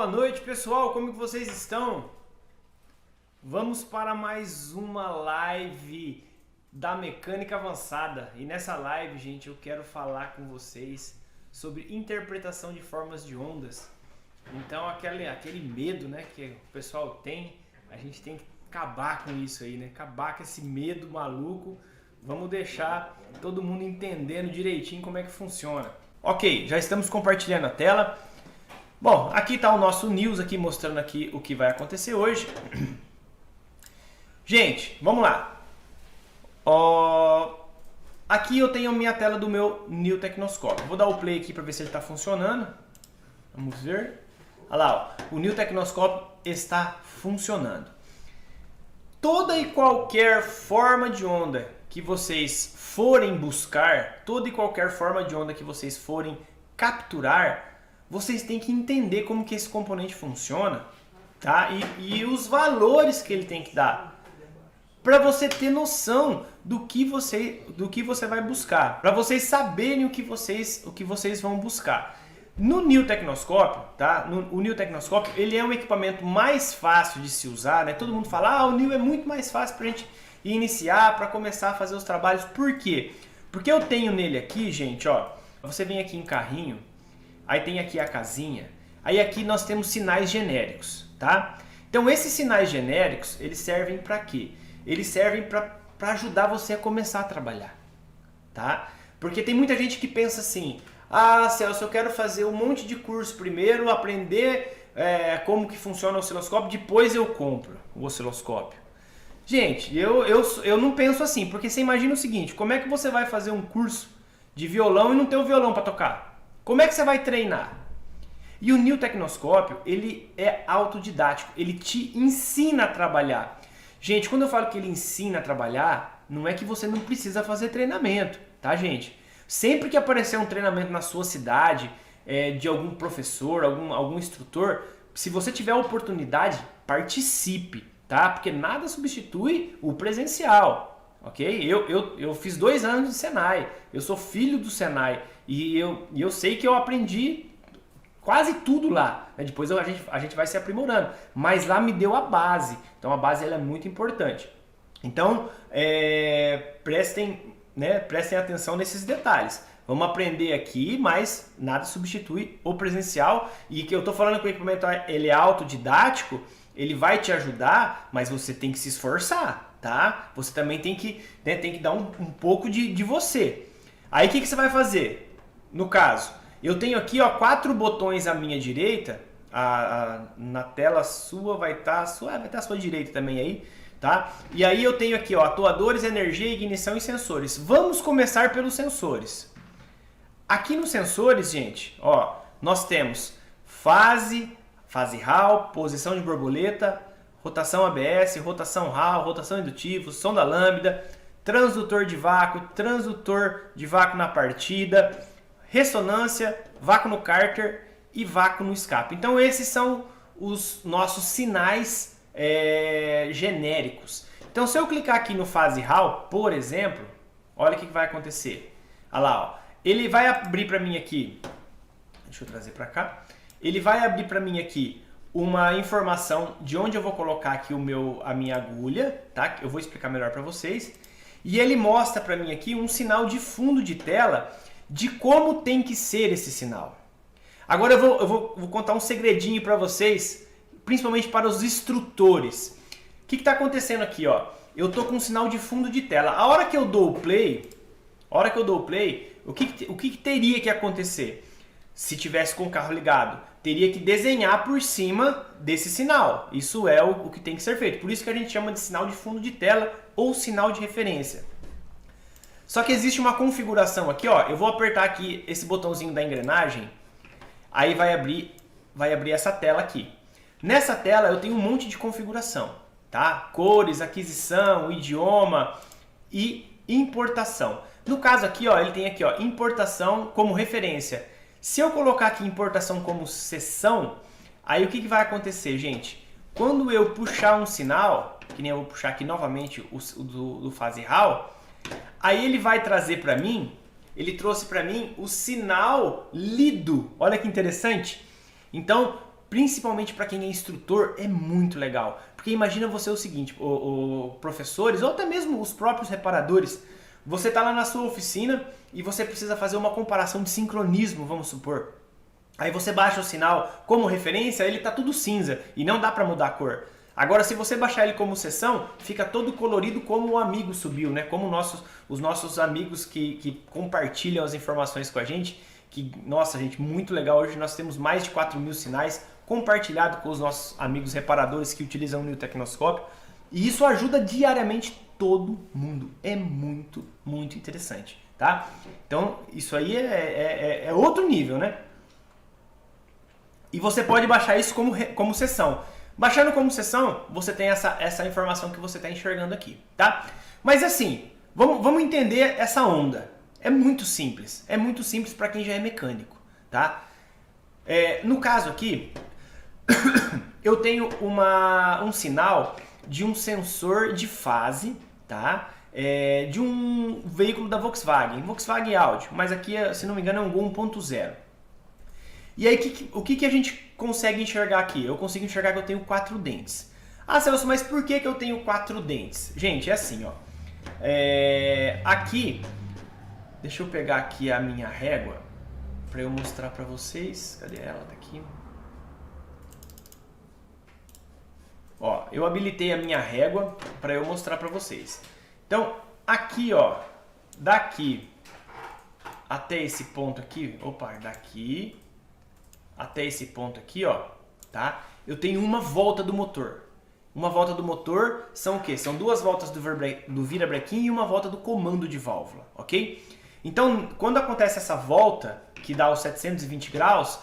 Boa noite, pessoal, como que vocês estão? Vamos para mais uma live da mecânica avançada. E nessa live, gente, eu quero falar com vocês sobre interpretação de formas de ondas. Então, aquele medo, né, que o pessoal tem, a gente tem que acabar com isso aí, né? Acabar com esse medo maluco. Vamos deixar todo mundo entendendo direitinho como é que funciona. Ok, já estamos compartilhando a tela. Bom, aqui está o nosso news aqui mostrando aqui o que vai acontecer hoje. Gente, vamos lá. Aqui eu tenho a minha tela do meu New Technoscope. Vou dar o play aqui para ver se ele está funcionando. Vamos ver. Olha lá, ó, o New Technoscope está funcionando. Toda e qualquer forma de onda que vocês forem buscar, toda e qualquer forma de onda que vocês forem capturar, vocês têm que entender como que esse componente funciona, tá? E os valores que ele tem que dar, para você ter noção do que você vai buscar, para vocês saberem o que vocês vão buscar. No New Technoscope, tá? O New Technoscope, ele é um equipamento mais fácil de se usar, né? Todo mundo fala, o New é muito mais fácil para a gente iniciar, para começar a fazer os trabalhos. Por quê? Porque eu tenho nele aqui, gente, ó, você vem aqui em carrinho, aí tem aqui a casinha, aí aqui nós temos sinais genéricos, tá? Então esses sinais genéricos, eles servem para quê? Eles servem para ajudar você a começar a trabalhar, tá? Porque tem muita gente que pensa assim, Celso, eu quero fazer um monte de curso primeiro, aprender como que funciona o osciloscópio, depois eu compro o osciloscópio. Gente, eu não penso assim, porque você imagina o seguinte, como é que você vai fazer um curso de violão e não ter o violão para tocar? Como é que você vai treinar? E o New Technoscópio, ele é autodidático, ele te ensina a trabalhar. Gente, quando eu falo que ele ensina a trabalhar, não é que você não precisa fazer treinamento, tá, gente? Sempre que aparecer um treinamento na sua cidade, de algum professor, algum instrutor, se você tiver a oportunidade, participe, tá? Porque nada substitui o presencial, ok? Eu fiz 2 anos de Senai, eu sou filho do Senai e eu sei que eu aprendi quase tudo lá, né? Depois a gente vai se aprimorando, mas lá me deu a base, então a base ela é muito importante. Então, prestem atenção nesses detalhes. Vamos aprender aqui, mas nada substitui o presencial. E que eu estou falando que o equipamento ele é autodidático, ele vai te ajudar, mas você tem que se esforçar, tá? Você também tem que dar um pouco de você. Aí o que você vai fazer? No caso, eu tenho aqui 4 botões à minha direita. Na tela sua vai estar a sua direita também aí, tá? E aí eu tenho aqui, atuadores, energia, ignição e sensores. Vamos começar pelos sensores. Aqui nos sensores, gente, nós temos fase Hall, posição de borboleta, rotação ABS, rotação Hall, rotação indutivo, sonda lambda, transdutor de vácuo na partida, ressonância, vácuo no cárter e vácuo no escape. Então esses são os nossos sinais genéricos. Então se eu clicar aqui no fase Hall, por exemplo, olha o que vai acontecer. Olha lá, ele vai abrir para mim aqui, deixa eu trazer para cá, ele vai abrir para mim aqui uma informação de onde eu vou colocar aqui a minha agulha, tá? Eu vou explicar melhor para vocês. E ele mostra para mim aqui um sinal de fundo de tela de como tem que ser esse sinal. Agora eu vou contar um segredinho para vocês, principalmente para os instrutores. O que está acontecendo aqui? Eu estou com um sinal de fundo de tela. A hora que eu dou o play, o que teria que acontecer? Se tivesse com o carro ligado, teria que desenhar por cima desse sinal. Isso é o que tem que ser feito. Por isso que a gente chama de sinal de fundo de tela ou sinal de referência. Só que existe uma configuração aqui, eu vou apertar aqui esse botãozinho da engrenagem, aí vai abrir essa tela aqui. Nessa tela eu tenho um monte de configuração, tá? Cores, aquisição, idioma e importação. No caso aqui, ele tem aqui, importação como referência. Se eu colocar aqui importação como seção, aí o que vai acontecer, gente? Quando eu puxar um sinal, que nem eu vou puxar aqui novamente o do fase Hall, aí ele vai trazer para mim, ele trouxe para mim o sinal lido. Olha que interessante. Então, principalmente para quem é instrutor, é muito legal. Porque imagina você o seguinte, professores ou até mesmo os próprios reparadores, você está lá na sua oficina e você precisa fazer uma comparação de sincronismo, vamos supor. Aí você baixa o sinal como referência, ele está tudo cinza e não dá para mudar a cor. Agora, se você baixar ele como seção, fica todo colorido como o amigo subiu, né? Como os nossos amigos que compartilham as informações com a gente. Que, nossa, gente, muito legal. Hoje nós temos mais de 4.000 sinais compartilhados com os nossos amigos reparadores que utilizam o New Tecnoscope. E isso ajuda diariamente todo mundo. É muito, muito interessante, tá? Então, isso aí é outro nível, né? E você pode baixar isso como seção. Baixando como seção, você tem essa informação que você está enxergando aqui, tá? Mas assim, vamos entender essa onda. É muito simples para quem já é mecânico, tá? No caso aqui, eu tenho um sinal de um sensor de fase, tá? De um veículo da Volkswagen Audi, mas aqui, se não me engano, é um Gol 1.0. E aí, o que a gente consegue enxergar aqui? Eu consigo enxergar que eu tenho 4 dentes. Ah, Celso, mas por que eu tenho 4 dentes? Gente, é assim, ó. Aqui, deixa eu pegar aqui a minha régua para eu mostrar para vocês. Cadê ela? Tá aqui. Ó, eu habilitei a minha régua para eu mostrar para vocês. Então, aqui, ó, daqui até esse ponto aqui, daqui até esse ponto aqui, ó, tá? Eu tenho uma volta do motor. Uma volta do motor são o quê? São 2 voltas do virabrequim e uma volta do comando de válvula, ok? Então, quando acontece essa volta, que dá os 720 graus,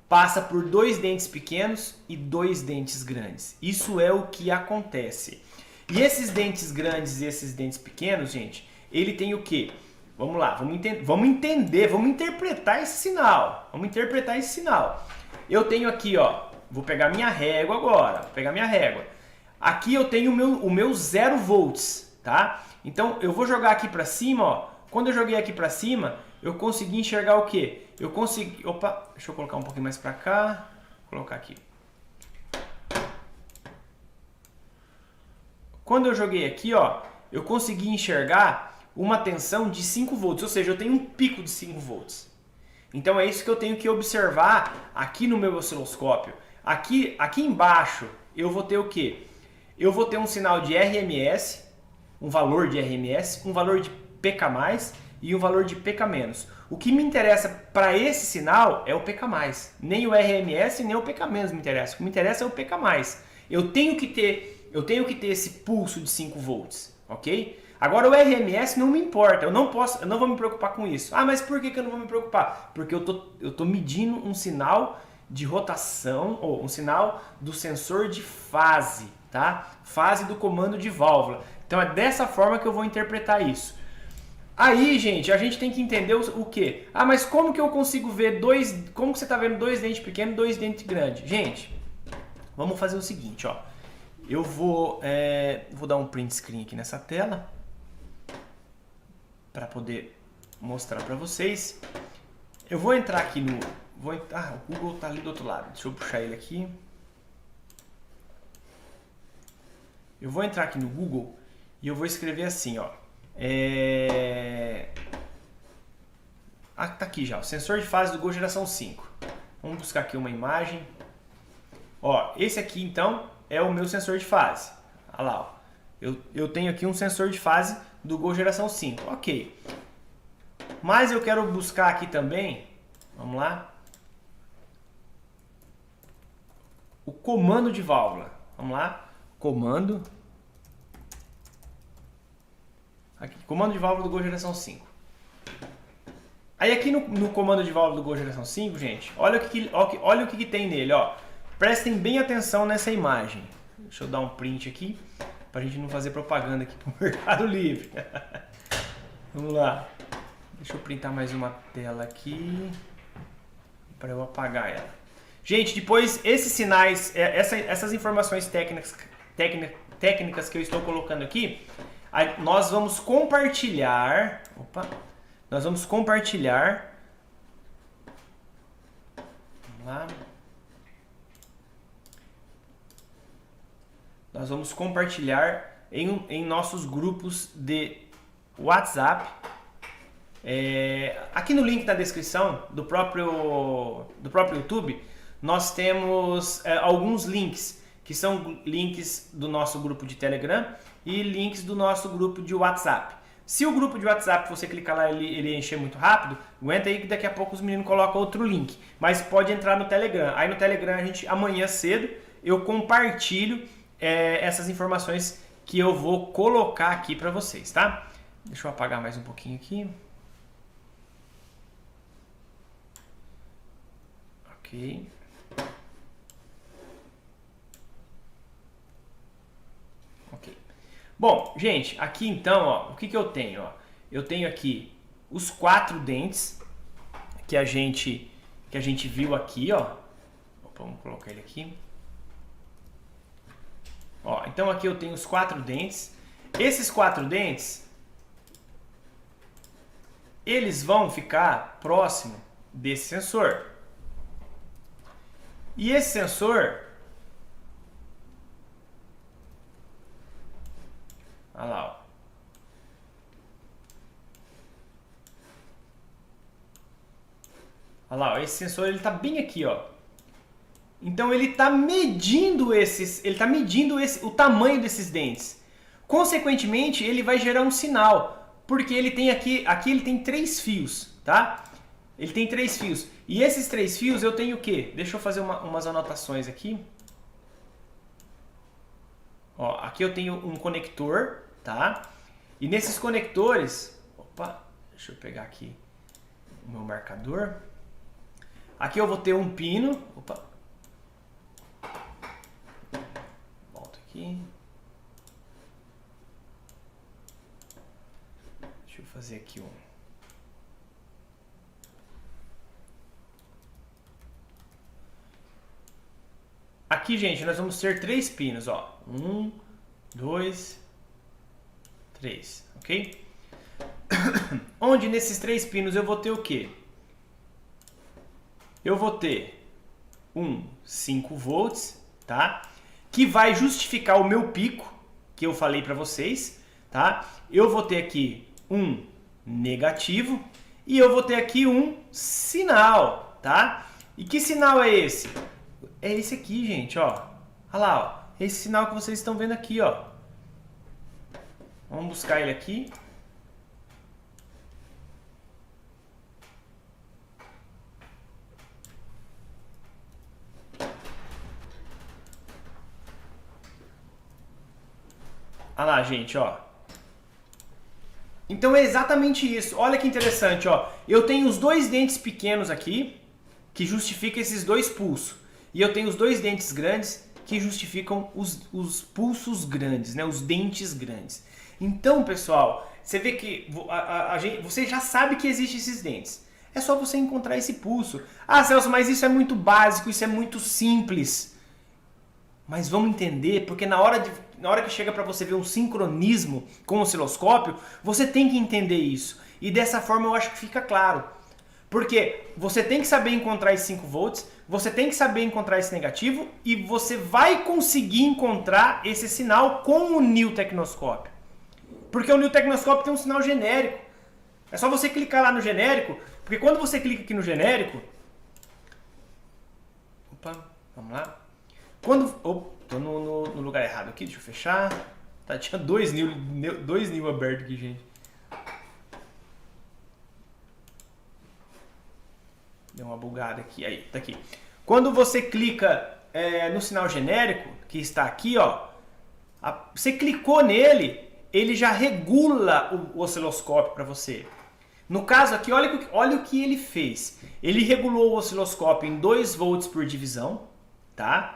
passa por 2 dentes pequenos e 2 dentes grandes. Isso é o que acontece. E esses dentes grandes e esses dentes pequenos, gente, ele tem o quê? Vamos lá, vamos entender, vamos interpretar esse sinal. Eu tenho aqui, ó, vou pegar minha régua agora, Aqui eu tenho o meu 0 volts, tá? Então eu vou jogar aqui para cima, ó. Quando eu joguei aqui para cima, eu consegui enxergar o quê? Deixa eu colocar um pouquinho mais para cá. Vou colocar aqui. Quando eu joguei aqui, ó, eu consegui enxergar uma tensão de 5 volts, ou seja, eu tenho um pico de 5 volts. Então é isso que eu tenho que observar aqui no meu osciloscópio. Aqui embaixo eu vou ter o quê? Eu vou ter um sinal de RMS, um valor de RMS, um valor de PK+, e um valor de PK-. O que me interessa para esse sinal é o PK+. Nem o RMS, nem o PK- me interessa. O que me interessa é o PK+. Eu tenho que ter esse pulso de 5 volts, ok? Agora o RMS não me importa, eu não vou me preocupar com isso. Ah, mas por que eu não vou me preocupar? Porque eu tô medindo um sinal de rotação, ou um sinal do sensor de fase, tá? Fase do comando de válvula. Então é dessa forma que eu vou interpretar isso. Aí, gente, a gente tem que entender o quê? Ah, mas como que eu consigo ver como que você está vendo 2 dentes pequenos e 2 dentes grandes? Gente, vamos fazer o seguinte, ó. Eu vou dar um print screen aqui nessa tela para poder mostrar para vocês. Eu vou entrar aqui no... o Google está ali do outro lado. Deixa eu puxar ele aqui. Eu vou entrar aqui no Google e eu vou escrever assim, ó. Tá aqui já, o sensor de fase do Gol geração 5. Vamos buscar aqui uma imagem. Ó, esse aqui então é o meu sensor de fase. Olha lá, ó. Eu tenho aqui um sensor de fase do Gol geração 5. Ok. Mas eu quero buscar aqui também, vamos lá, o comando de válvula. Vamos lá, comando de válvula do Gol geração 5. Aí aqui no comando de válvula do Gol geração 5, gente, olha o que tem nele, ó. Prestem bem atenção nessa imagem. Deixa eu dar um print aqui, pra gente não fazer propaganda aqui pro Mercado Livre. Vamos lá. Deixa eu printar mais uma tela aqui, para eu apagar ela. Gente, depois esses sinais, essas informações técnicas que eu estou colocando aqui, nós vamos compartilhar. Vamos lá. nós vamos compartilhar em nossos grupos de WhatsApp. Aqui no link na descrição do próprio YouTube, nós temos alguns links, que são links do nosso grupo de Telegram e links do nosso grupo de WhatsApp. Se o grupo de WhatsApp, você clicar lá, ele encher muito rápido, aguenta aí que daqui a pouco os meninos colocam outro link. Mas pode entrar no Telegram. Aí no Telegram, amanhã cedo, eu compartilho essas informações que eu vou colocar aqui para vocês, tá? Deixa eu apagar mais um pouquinho aqui. Ok. Ok. Bom, gente, aqui então, ó, o que eu tenho? Ó? Eu tenho aqui os 4 dentes que a gente viu aqui, ó. Opa, vamos colocar ele aqui. Ó, então aqui eu tenho os 4 dentes. Esses 4 dentes, eles vão ficar próximo desse sensor. E esse sensor, olha lá, ó. Olha lá, ó, esse sensor ele tá bem aqui, ó. Então ele está medindo o tamanho desses dentes. Consequentemente, ele vai gerar um sinal, porque ele tem aqui ele tem 3 fios, tá? Ele tem 3 fios. E esses 3 fios eu tenho o quê? Deixa eu fazer umas anotações aqui. Ó, aqui eu tenho um conector, tá? E nesses conectores, opa, deixa eu pegar aqui o meu marcador. Aqui eu vou ter um pino, opa. Volta aqui. Deixa eu fazer aqui um. Aqui, gente, nós vamos ter 3 pinos, ó. 1, 2, 3, ok? Onde nesses 3 pinos eu vou ter o quê? Eu vou ter 5 volts, tá? Que vai justificar o meu pico, que eu falei para vocês, tá? Eu vou ter aqui um negativo e eu vou ter aqui um sinal, tá? E que sinal é esse? É esse aqui, gente, ó. Olha lá, ó. Esse sinal que vocês estão vendo aqui, ó. Vamos buscar ele aqui. Olha lá, gente, ó. Então é exatamente isso. Olha que interessante, ó. Eu tenho os 2 dentes pequenos aqui, que justificam esses 2 pulsos. E eu tenho os 2 dentes grandes, que justificam os pulsos grandes, né? Os dentes grandes. Então, pessoal, você vê que você já sabe que existem esses dentes. É só você encontrar esse pulso. Ah, Celso, mas isso é muito básico, isso é muito simples. Mas vamos entender, porque na hora que chega para você ver um sincronismo com o osciloscópio, você tem que entender isso. E dessa forma eu acho que fica claro. Porque você tem que saber encontrar esses 5 volts, você tem que saber encontrar esse negativo e você vai conseguir encontrar esse sinal com o New Tecnoscópio. Porque o New Tecnoscópio tem um sinal genérico. É só você clicar lá no genérico, porque quando você clica aqui no genérico... Opa, vamos lá. Tô no lugar errado aqui, deixa eu fechar. Tá, tinha 2 new abertos aqui, gente. Deu uma bugada aqui. Aí, tá aqui. Quando você clica no sinal genérico, que está aqui, ó. Você clicou nele, ele já regula o osciloscópio para você. No caso aqui, olha o que ele fez. Ele regulou o osciloscópio em 2 volts por divisão, tá?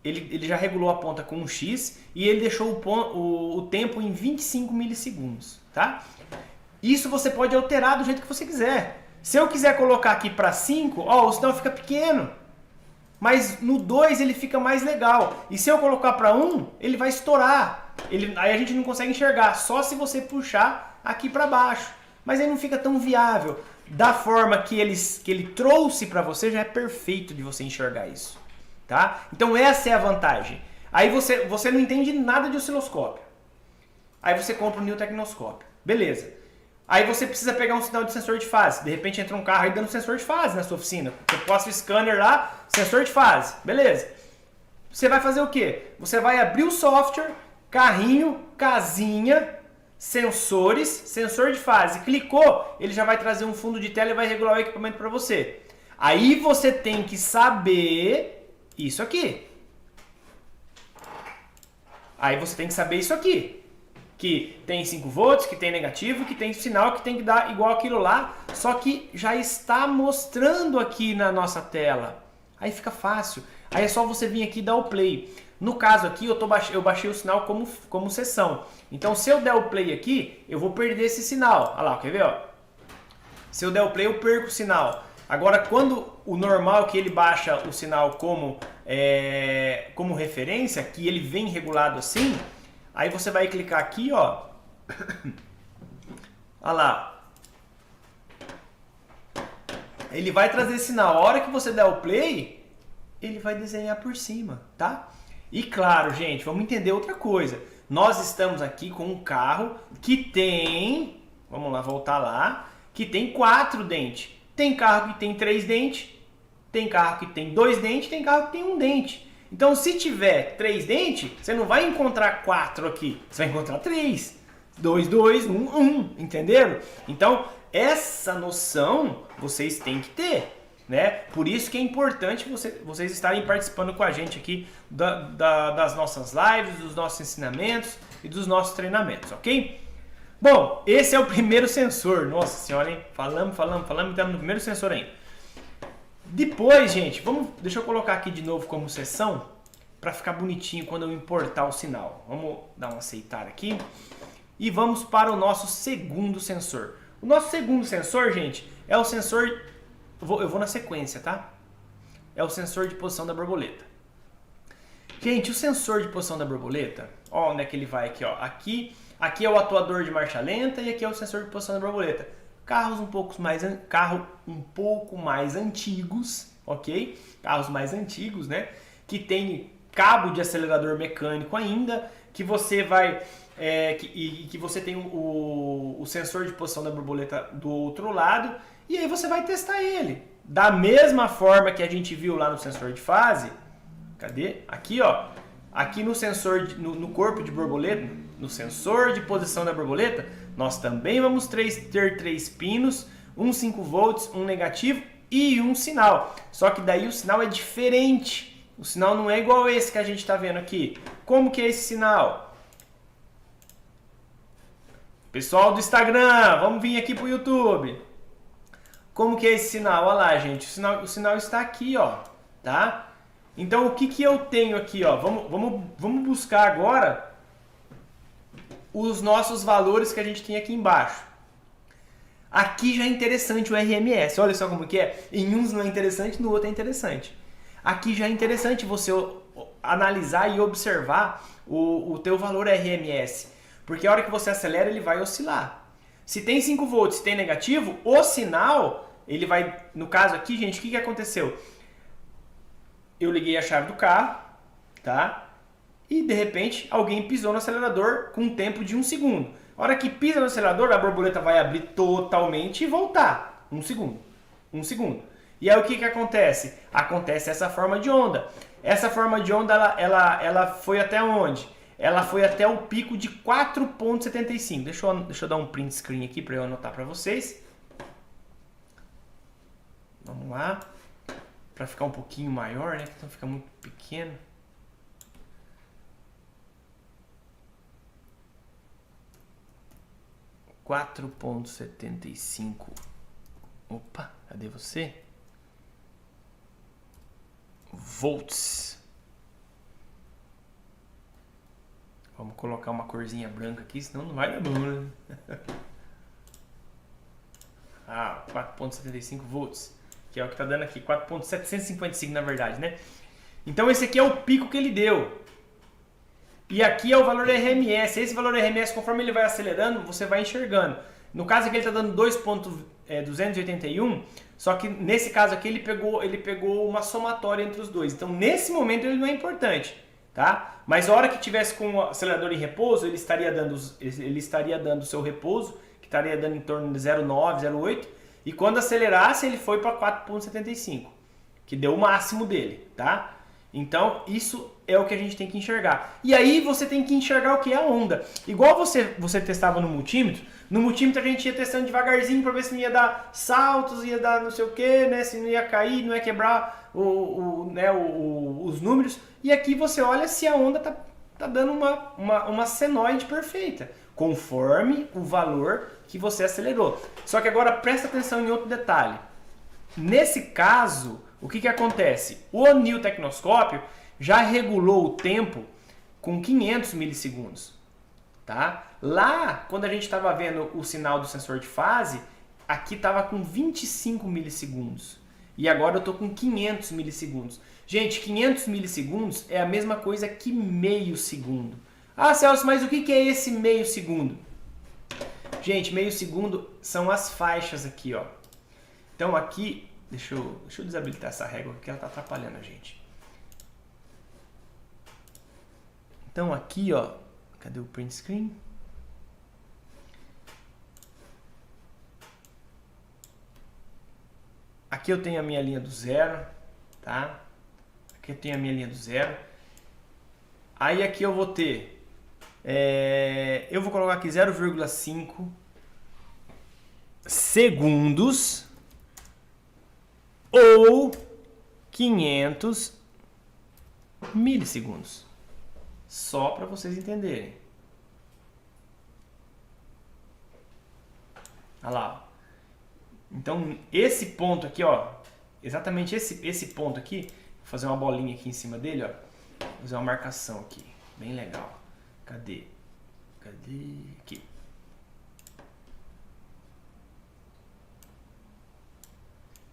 Ele já regulou a ponta com um X e ele deixou o tempo em 25 milissegundos, tá? Isso você pode alterar do jeito que você quiser. Se eu quiser colocar aqui para 5, ó, o sinal fica pequeno. Mas no 2 ele fica mais legal. E se eu colocar para 1, ele vai estourar. Aí a gente não consegue enxergar, só se você puxar aqui para baixo. Mas aí não fica tão viável. Da forma que ele trouxe para você, já é perfeito de você enxergar isso. Tá? Então essa é a vantagem. Aí você não entende nada de osciloscópio. Aí você compra o New Tecnoscópio. Beleza. Aí você precisa pegar um sinal de sensor de fase. De repente entra um carro aí dando sensor de fase na sua oficina. Você posta o scanner lá, sensor de fase. Beleza. Você vai fazer o quê? Você vai abrir o software, carrinho, casinha, sensores, sensor de fase. Clicou, ele já vai trazer um fundo de tela e vai regular o equipamento para você. Aí você tem que saber isso aqui. Aí você tem que saber isso aqui. Que tem 5 volts, que tem negativo, que tem sinal, que tem que dar igual aquilo lá. Só que já está mostrando aqui na nossa tela. Aí fica fácil. Aí é só você vir aqui e dar o play. No caso aqui, eu baixei o sinal como sessão. Então, se eu der o play aqui, eu vou perder esse sinal. Olha lá, quer ver? Ó? Se eu der o play, eu perco o sinal. Agora, quando o normal é que ele baixa o sinal como referência, que ele vem regulado assim, aí você vai clicar aqui, ó. Olha lá. Ele vai trazer sinal. A hora que você der o play, ele vai desenhar por cima, tá? E claro, gente, vamos entender outra coisa. Nós estamos aqui com um carro que tem, vamos lá, voltar lá, que tem 4 dentes. Tem carro que tem 3 dentes, tem carro que tem 2 dentes, tem carro que tem 1 dente. Então, se tiver 3 dentes, você não vai encontrar 4 aqui, você vai encontrar 3. 2, 2, 1, 1, entenderam? Então, essa noção vocês têm que ter. Né? Por isso que é importante vocês estarem participando com a gente aqui das nossas lives, dos nossos ensinamentos e dos nossos treinamentos, ok? Bom, esse é o primeiro sensor. Nossa senhora, hein? Falamos, estamos no primeiro sensor ainda. Depois, gente, deixa eu colocar aqui de novo como sessão para ficar bonitinho quando eu importar o sinal. Vamos dar um aceitar aqui e vamos para o nosso segundo sensor. O nosso segundo sensor, gente, é o sensor... Eu vou na sequência, tá? É o sensor de posição da borboleta. Gente, o sensor de posição da borboleta, ó, onde é que ele vai aqui, ó. Aqui é o atuador de marcha lenta e aqui é o sensor de posição da borboleta. Carros um pouco mais antigos, ok? Carros mais antigos, né? Que tem cabo de acelerador mecânico ainda, que você vai... que você tem o sensor de posição da borboleta do outro lado. E aí você vai testar ele. Da mesma forma que a gente viu lá no sensor de fase. Cadê? Aqui, ó. Aqui no sensor, no corpo de borboleta, no sensor de posição da borboleta, nós também vamos ter 3 pinos, um 5 volts, um negativo e um sinal. Só que daí o sinal é diferente. O sinal não é igual esse que a gente está vendo aqui. Como que é esse sinal? Pessoal do Instagram, vamos vir aqui para o YouTube. Como que é esse sinal? Olha lá, gente. O sinal está aqui, ó. Tá? Então, o que eu tenho aqui, ó? Vamos buscar agora os nossos valores que a gente tem aqui embaixo. Aqui já é interessante o RMS. Olha só como que é. Em uns não é interessante, no outro é interessante. Aqui já é interessante você analisar e observar o teu valor RMS. Porque a hora que você acelera, ele vai oscilar. Se tem 5 volts, se tem negativo, o sinal, ele vai... No caso aqui, gente, o que aconteceu? Eu liguei a chave do carro, tá? E, de repente, alguém pisou no acelerador com um tempo de 1 segundo. A hora que pisa no acelerador, a borboleta vai abrir totalmente e voltar. 1 segundo. 1 segundo. E aí, o que acontece? Acontece essa forma de onda. Essa forma de onda, ela foi até onde? Ela foi até o pico de 4,75. Deixa eu dar um print screen aqui para eu anotar para vocês. Vamos lá. Para ficar um pouquinho maior, né? Então fica muito pequeno. (4,75). Opa, cadê você? Volts. Vamos colocar uma corzinha branca aqui, senão não vai dar bom, né? 4,75 volts, que é o que está dando aqui, 4,755 na verdade, né? Então esse aqui é o pico que ele deu. E aqui é o valor RMS. Esse valor RMS, conforme ele vai acelerando, você vai enxergando. No caso aqui ele está dando 2,281, só que nesse caso aqui ele pegou uma somatória entre os dois. Então nesse momento ele não é importante. tá? Mas a hora que tivesse com o acelerador em repouso, ele estaria dando o seu repouso, que estaria dando em torno de 0,9, 0,8, e quando acelerasse ele foi para 4,75, que deu o máximo dele, tá? Então isso é o que a gente tem que enxergar. E aí você tem que enxergar o que é a onda. Igual você testava no multímetro a gente ia testando devagarzinho para ver se não ia dar saltos, ia dar não sei o que, né? Se não ia cair, não ia quebrar os números. E aqui você olha se a onda tá dando uma senoide perfeita, conforme o valor que você acelerou. Só que agora presta atenção em outro detalhe. Nesse caso, o que acontece? O New Tecnoscópio já regulou o tempo com 500 milissegundos. Tá? Lá, quando a gente estava vendo o sinal do sensor de fase, aqui estava com 25 milissegundos. E agora eu estou com 500 milissegundos. Gente, 500 milissegundos é a mesma coisa que meio segundo. Ah, Celso, mas o que é esse meio segundo? Gente, meio segundo são as faixas aqui, ó. Então aqui, deixa eu desabilitar essa régua que ela está atrapalhando a gente. Então aqui, ó, cadê o print screen? Aqui eu tenho a minha linha do zero, tá? Aqui eu tenho a minha linha do zero. Aí aqui eu vou ter, eu vou colocar aqui 0,5 segundos ou 500 milissegundos. Só para vocês entenderem. Olha lá. Então, esse ponto aqui, ó, exatamente esse ponto aqui, vou fazer uma bolinha aqui em cima dele, ó, vou fazer uma marcação aqui, bem legal. Cadê? Aqui.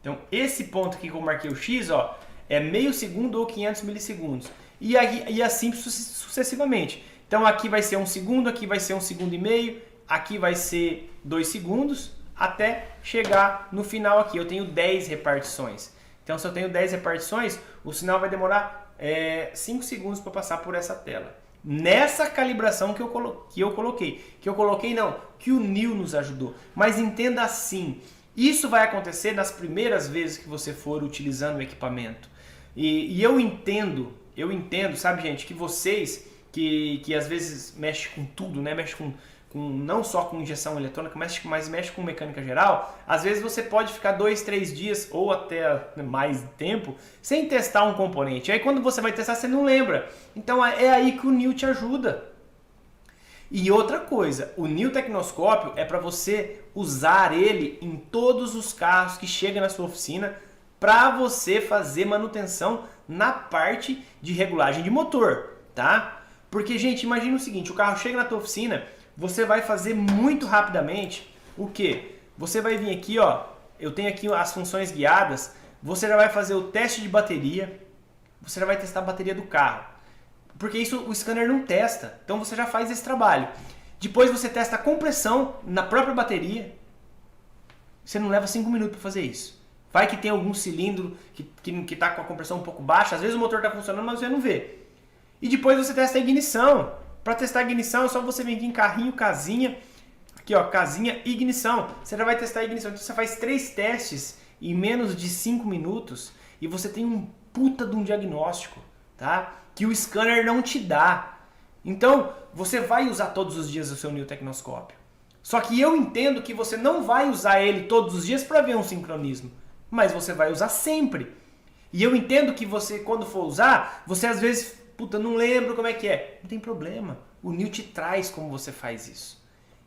Então, esse ponto aqui que eu marquei o X, ó, é meio segundo ou 500 milissegundos. E assim sucessivamente. Então, aqui vai ser 1 segundo, aqui vai ser 1 segundo e meio, aqui vai ser 2 segundos, até chegar no final aqui. Eu tenho 10 repartições. Então, se eu tenho 10 repartições, o sinal vai demorar 5 segundos para passar por essa tela. Nessa calibração que eu coloquei. Que o New nos ajudou. Mas entenda assim, isso vai acontecer nas primeiras vezes que você for utilizando o equipamento. E eu entendo, sabe, gente, que vocês que às vezes mexem com tudo, né? Mexe com não só com injeção eletrônica, mas mexe com mecânica geral, às vezes você pode ficar 2, 3 dias ou até mais tempo sem testar um componente. Aí quando você vai testar, você não lembra. Então é aí que o New te ajuda. E outra coisa, o New Tecnoscópio é para você usar ele em todos os carros que chegam na sua oficina para você fazer manutenção na parte de regulagem de motor, tá? Porque, gente, imagina o seguinte, o carro chega na tua oficina, você vai fazer muito rapidamente o quê? Você vai vir aqui, ó, eu tenho aqui as funções guiadas, você já vai fazer o teste de bateria, você já vai testar a bateria do carro. Porque isso o scanner não testa, então você já faz esse trabalho. Depois você testa a compressão na própria bateria, você não leva 5 minutos para fazer isso. Vai que tem algum cilindro que está com a compressão um pouco baixa, às vezes o motor está funcionando, mas você não vê. E depois você testa a ignição. Para testar a ignição é só você vir aqui em carrinho, casinha, aqui ó, casinha, ignição. Você já vai testar a ignição. Então você faz 3 testes em menos de 5 minutos e você tem um puta de um diagnóstico, tá? Que o scanner não te dá. Então você vai usar todos os dias o seu New Tecnoscópio. Só que eu entendo que você não vai usar ele todos os dias para ver um sincronismo, mas você vai usar sempre. E eu entendo que você, quando for usar, você às vezes, puta, não lembro como é que é. Não tem problema. O New te traz como você faz isso.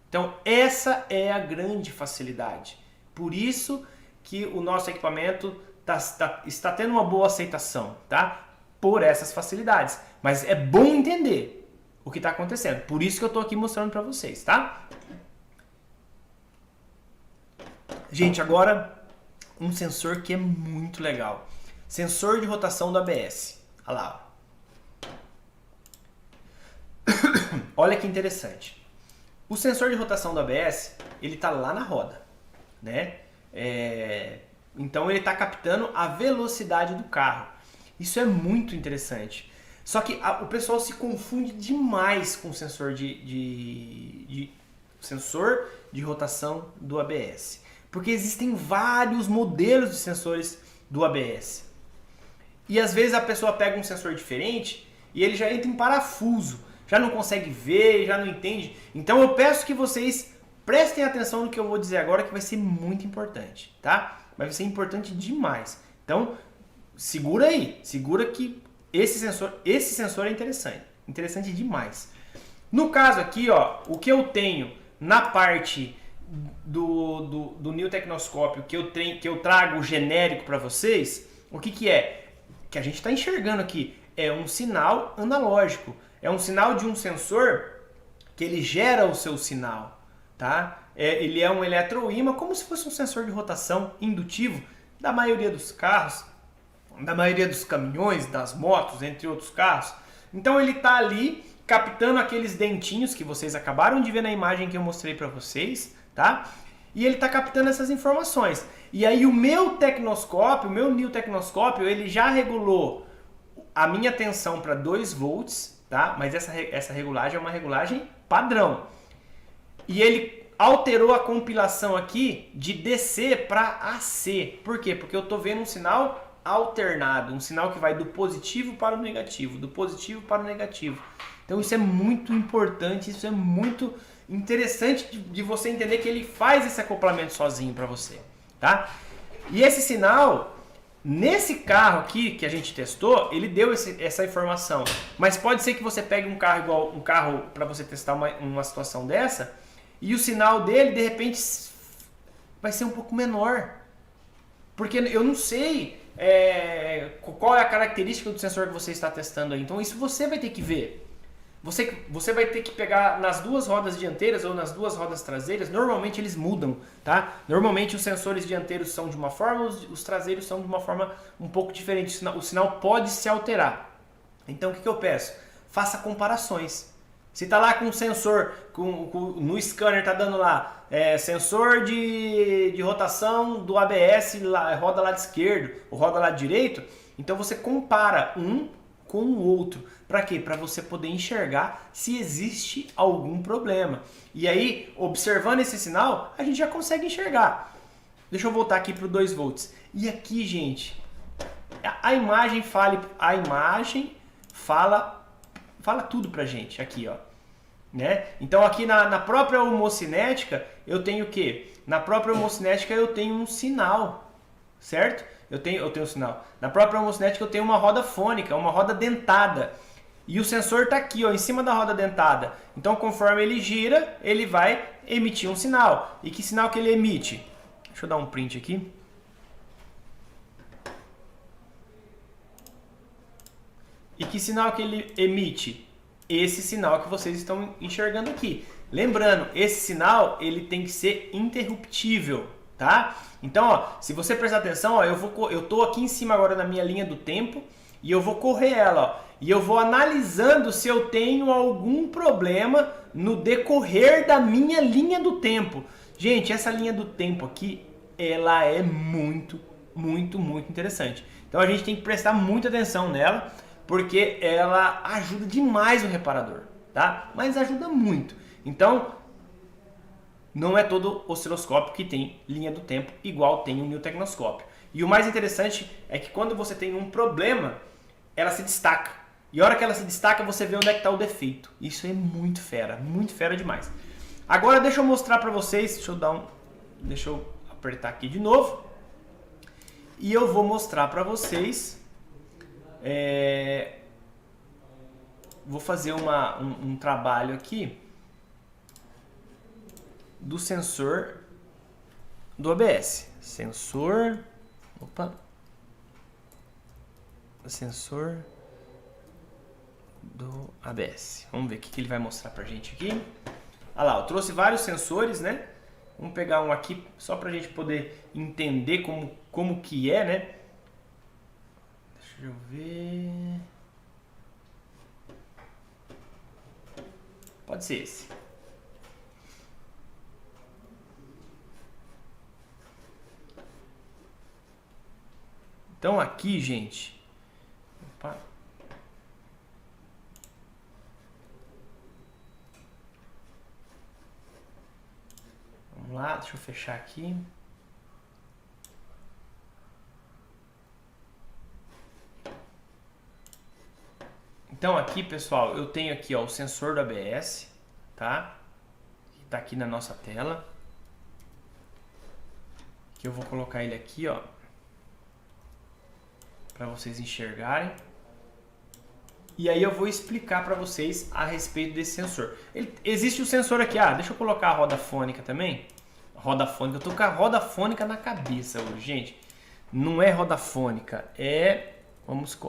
Então, essa é a grande facilidade. Por isso que o nosso equipamento está tendo uma boa aceitação, tá? Por essas facilidades. Mas é bom entender o que está acontecendo. Por isso que eu estou aqui mostrando para vocês, tá? Gente, agora um sensor que é muito legal. Sensor de rotação do ABS. Olha lá. Olha que interessante. O sensor de rotação do ABS, ele está lá na roda, né? Então ele está captando a velocidade do carro. Isso é muito interessante. Só que o pessoal se confunde demais com o sensor sensor de rotação do ABS. Porque existem vários modelos de sensores do ABS. E às vezes a pessoa pega um sensor diferente e ele já entra em parafuso, já não consegue ver, já não entende. Então eu peço que vocês prestem atenção no que eu vou dizer agora, que vai ser muito importante, tá? Vai ser importante demais. Então, segura aí, segura que esse sensor é interessante demais. No caso aqui, ó, o que eu tenho na parte do New Tecnoscópio, que eu trago genérico para vocês, o que é? Que a gente está enxergando aqui é um sinal analógico, é um sinal de um sensor que ele gera o seu sinal, tá? Ele é um eletroímã, como se fosse um sensor de rotação indutivo da maioria dos carros, da maioria dos caminhões, das motos, entre outros carros. Então ele está ali captando aqueles dentinhos que vocês acabaram de ver na imagem que eu mostrei para vocês, tá? E ele está captando essas informações. E aí o meu tecnoscópio, o meu New Tecnoscópio, ele já regulou a minha tensão para 2 volts, tá? Mas essa regulagem é uma regulagem padrão. E ele alterou a compilação aqui de DC para AC. Por quê? Porque eu estou vendo um sinal alternado, um sinal que vai do positivo para o negativo, do positivo para o negativo. Então isso é muito importante, isso é muito interessante de você entender que ele faz esse acoplamento sozinho para você, tá? E esse sinal, nesse carro aqui que a gente testou, ele deu essa informação. Mas pode ser que você pegue um carro igual um carro para você testar uma situação dessa e o sinal dele de repente vai ser um pouco menor, porque eu não sei qual é a característica do sensor que você está testando aí. Então isso você vai ter que ver. Você vai ter que pegar nas duas rodas dianteiras ou nas duas rodas traseiras. Normalmente eles mudam, tá? Normalmente os sensores dianteiros são de uma forma, os traseiros são de uma forma um pouco diferente. O sinal pode se alterar. Então o que eu peço? Faça comparações. Se está lá com um sensor, no scanner está dando lá sensor de rotação do ABS, roda lado esquerdo ou roda lado direito, então você compara um com o outro. Para quê? Para você poder enxergar se existe algum problema. E aí, observando esse sinal, a gente já consegue enxergar. Deixa eu voltar aqui para o 2 volts. E aqui, gente, a imagem fala tudo pra gente aqui, ó. Né? Então aqui na própria homocinética eu tenho o quê? Na própria homocinética eu tenho um sinal, certo? Eu tenho um sinal. Na própria homocinética eu tenho uma roda fônica, uma roda dentada. E o sensor está aqui, ó, em cima da roda dentada. Então conforme ele gira, ele vai emitir um sinal. E que sinal que ele emite? Deixa eu dar um print aqui. E que sinal que ele emite? Esse sinal que vocês estão enxergando aqui. Lembrando, esse sinal ele tem que ser interruptível, tá? Então, ó, se você prestar atenção, ó, eu tô aqui em cima agora na minha linha do tempo e eu vou correr ela, ó, e eu vou analisando se eu tenho algum problema no decorrer da minha linha do tempo. Gente, essa linha do tempo aqui, ela é muito interessante. Então a gente tem que prestar muita atenção nela, porque ela ajuda demais o reparador, tá? Mas ajuda muito. Então, não é todo osciloscópio que tem linha do tempo igual tem o New Tecnoscópio. E o mais interessante é que quando você tem um problema, ela se destaca. E a hora que ela se destaca, você vê onde é que está o defeito. Isso é muito fera demais. Agora deixa eu mostrar para vocês, deixa eu apertar aqui de novo. E eu vou mostrar para vocês. Vou fazer um trabalho aqui do sensor do ABS. Sensor do ABS. Vamos ver o que ele vai mostrar pra gente aqui. Olha lá, eu trouxe vários sensores, né? Vamos pegar um aqui só pra gente poder entender como que é, né? Deixa eu ver. Pode ser esse. Então aqui, gente, opa, Deixa eu fechar aqui. Então aqui, pessoal, eu tenho aqui ó, o sensor do ABS, tá? Que tá aqui na nossa tela. Que eu vou colocar ele aqui, ó, para vocês enxergarem. E aí eu vou explicar para vocês a respeito desse sensor. Existe o sensor aqui, deixa eu colocar a roda fônica também. Roda fônica, eu tô com a roda fônica na cabeça hoje, gente. Não é roda fônica, é...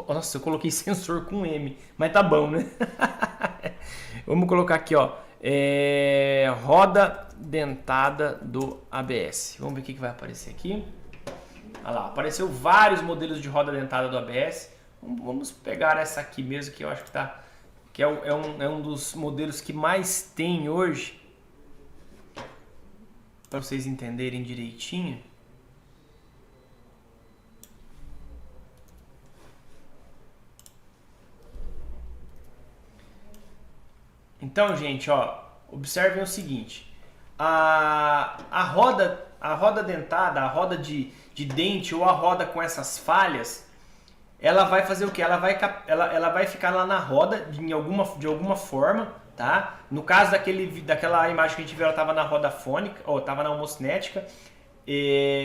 Nossa, eu coloquei sensor com M, mas tá bom, né? Vamos colocar aqui, ó, roda dentada do ABS. Vamos ver o que vai aparecer aqui. Olha lá, apareceu vários modelos de roda dentada do ABS. Vamos pegar essa aqui mesmo, que eu acho que é um dos modelos que mais tem hoje, para vocês entenderem direitinho. Então, gente, ó, observem o seguinte: a roda dentada, a roda de dente ou a roda com essas falhas, ela vai fazer o que? Ela vai ficar lá na roda de alguma forma, tá? No caso daquela imagem que a gente viu, ela estava na roda fônica, ou estava na homocinética.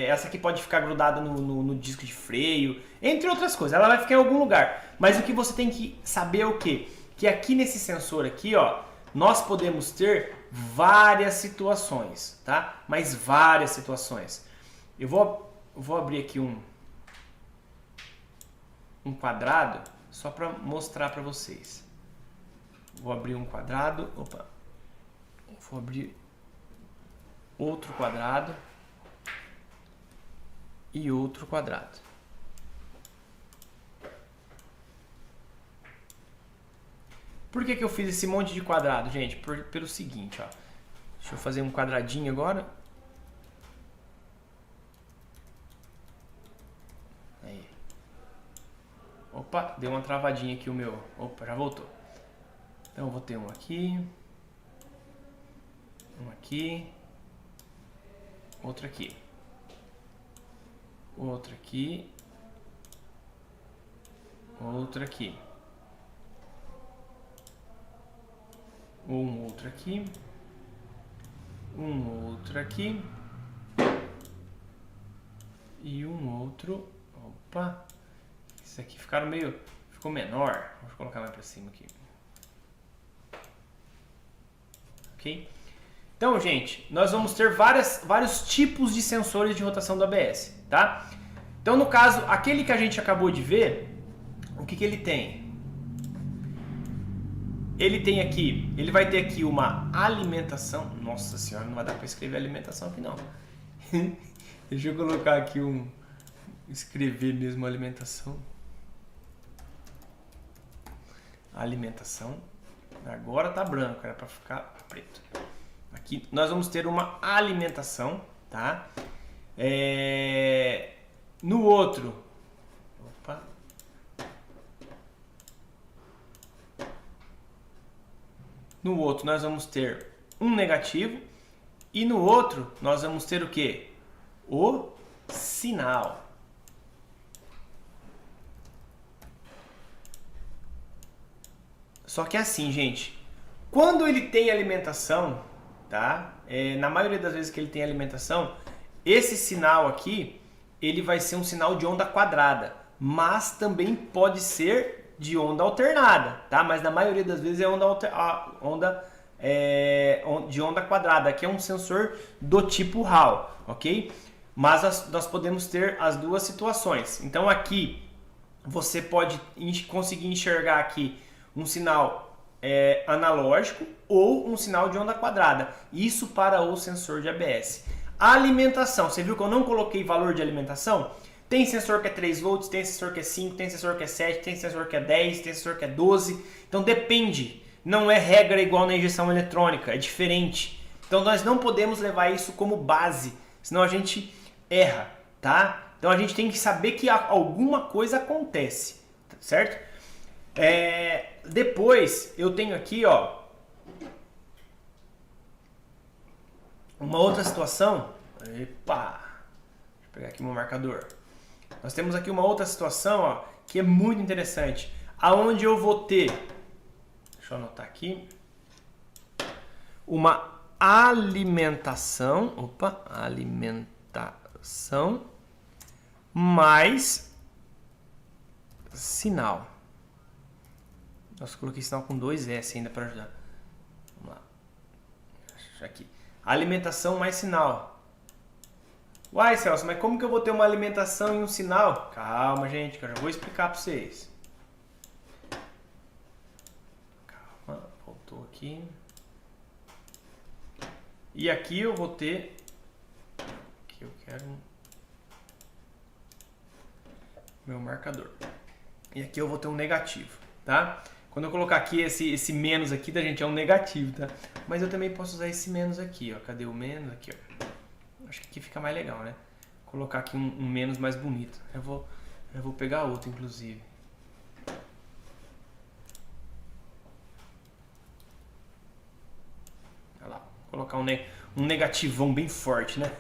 Essa aqui pode ficar grudada no disco de freio, entre outras coisas. Ela vai ficar em algum lugar. Mas o que você tem que saber é o quê? Que aqui nesse sensor aqui, ó, nós podemos ter várias situações, tá? Mas várias situações. Eu vou abrir aqui um quadrado só para mostrar para vocês. Vou abrir um quadrado, vou abrir outro quadrado e outro quadrado. Por que eu fiz esse monte de quadrado, gente? Pelo seguinte, ó. Deixa eu fazer um quadradinho agora. Aí. Opa, deu uma travadinha aqui o meu. Opa, já voltou. Então eu vou ter um aqui. Um aqui. Outro aqui. Outro aqui. Outro aqui. Um outro aqui. Um outro aqui. E um outro. Opa! Isso aqui ficou menor. Vou colocar mais para cima aqui. Ok? Então, gente, nós vamos ter vários tipos de sensores de rotação do ABS, tá? Então, no caso, aquele que a gente acabou de ver, o que ele tem? Ele vai ter aqui uma alimentação. Nossa senhora, não vai dar para escrever alimentação aqui não. Deixa eu colocar aqui escrever mesmo alimentação. Alimentação. Agora tá branco, era para ficar preto. Aqui nós vamos ter uma alimentação, tá? No outro. Opa. No outro nós vamos ter um negativo e no outro nós vamos ter o quê? O sinal. Só que assim, gente, quando ele tem alimentação, tá? Na maioria das vezes que ele tem alimentação, esse sinal aqui, ele vai ser um sinal de onda quadrada, mas também pode ser de onda alternada, tá? Mas na maioria das vezes é de onda quadrada, que é um sensor do tipo Hall, ok? Mas nós podemos ter as duas situações. Então aqui você pode conseguir enxergar aqui um sinal analógico ou um sinal de onda quadrada. Isso para o sensor de ABS. A alimentação, você viu que eu não coloquei valor de alimentação? Tem sensor que é 3 volts, tem sensor que é 5, tem sensor que é 7, tem sensor que é 10, tem sensor que é 12. Então depende. Não é regra igual na injeção eletrônica, é diferente. Então nós não podemos levar isso como base, senão a gente erra, tá? Então a gente tem que saber que alguma coisa acontece, certo? Depois eu tenho aqui, ó, uma outra situação Epa! Deixa eu pegar aqui meu marcador. Nós temos aqui uma outra situação, ó, que é muito interessante. Aonde eu vou ter, deixa eu anotar aqui, uma alimentação, alimentação mais sinal. Nossa, coloquei sinal com 2 S ainda para ajudar. Vamos lá. Aqui. Alimentação mais sinal. Uai, Celso, mas como que eu vou ter uma alimentação e um sinal? Calma, gente, que eu já vou explicar para vocês. Calma, voltou aqui. E aqui eu vou ter... Aqui eu quero... meu marcador. E aqui eu vou ter um negativo, tá? Quando eu colocar aqui esse menos aqui, da gente é um negativo, tá? Mas eu também posso usar esse menos aqui, ó. Cadê o menos? Aqui, ó. Acho que aqui fica mais legal, né? Colocar aqui um menos mais bonito. Eu vou pegar outro, inclusive. Olha lá. Vou colocar um negativão bem forte, né?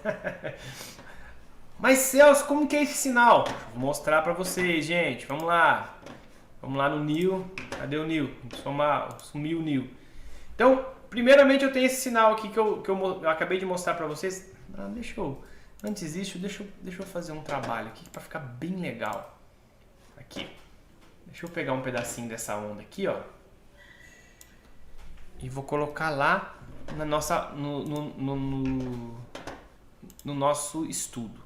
Mas, Celso, como que é esse sinal? Vou mostrar pra vocês, gente. Vamos lá. Vamos lá no new. Cadê o new? Sumiu o new. Então, primeiramente eu tenho esse sinal aqui que eu acabei de mostrar pra vocês. Antes disso, deixa eu fazer um trabalho aqui para ficar bem legal. Aqui. Deixa eu pegar um pedacinho dessa onda aqui, ó. E vou colocar lá na nossa, no nosso estudo.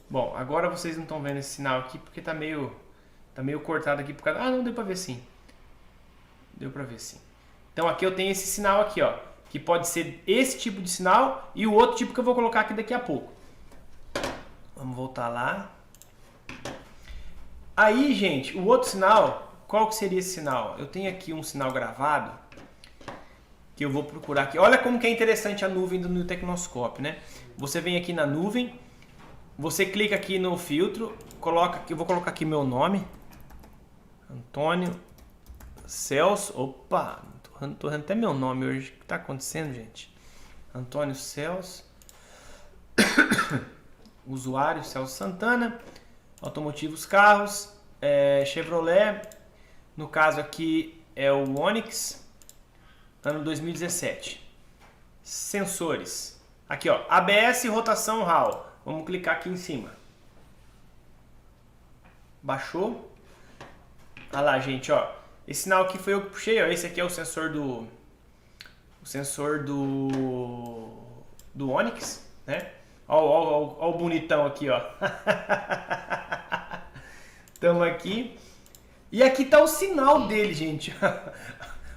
Bom, agora vocês não estão vendo esse sinal aqui porque tá meio cortado aqui por causa... Ah, não, deu pra ver sim. Deu pra ver sim. Então aqui eu tenho esse sinal aqui, ó, que pode ser esse tipo de sinal e o outro tipo que eu vou colocar aqui daqui a pouco. Vamos voltar lá. Aí, gente, o outro sinal, qual que seria esse sinal? Eu tenho aqui um sinal gravado que eu vou procurar aqui. Olha como que é interessante a nuvem do New Tecnoscope, né? Você vem aqui na nuvem, você clica aqui no filtro, eu vou colocar aqui meu nome, Antônio Celso. Opa, tô errando até meu nome hoje. O que tá acontecendo, gente? Antônio Celso. Usuário Celso Santana. Automotivos carros. Chevrolet. No caso aqui é o Onix. Ano 2017. Sensores. Aqui, ó. ABS, rotação RAW. Vamos clicar aqui em cima. Baixou. Olha lá, gente, ó. Esse sinal aqui foi eu que puxei, ó. Esse aqui é o sensor do Onix, né? Ó o bonitão aqui, ó. Estamos aqui. E aqui tá o sinal dele, gente.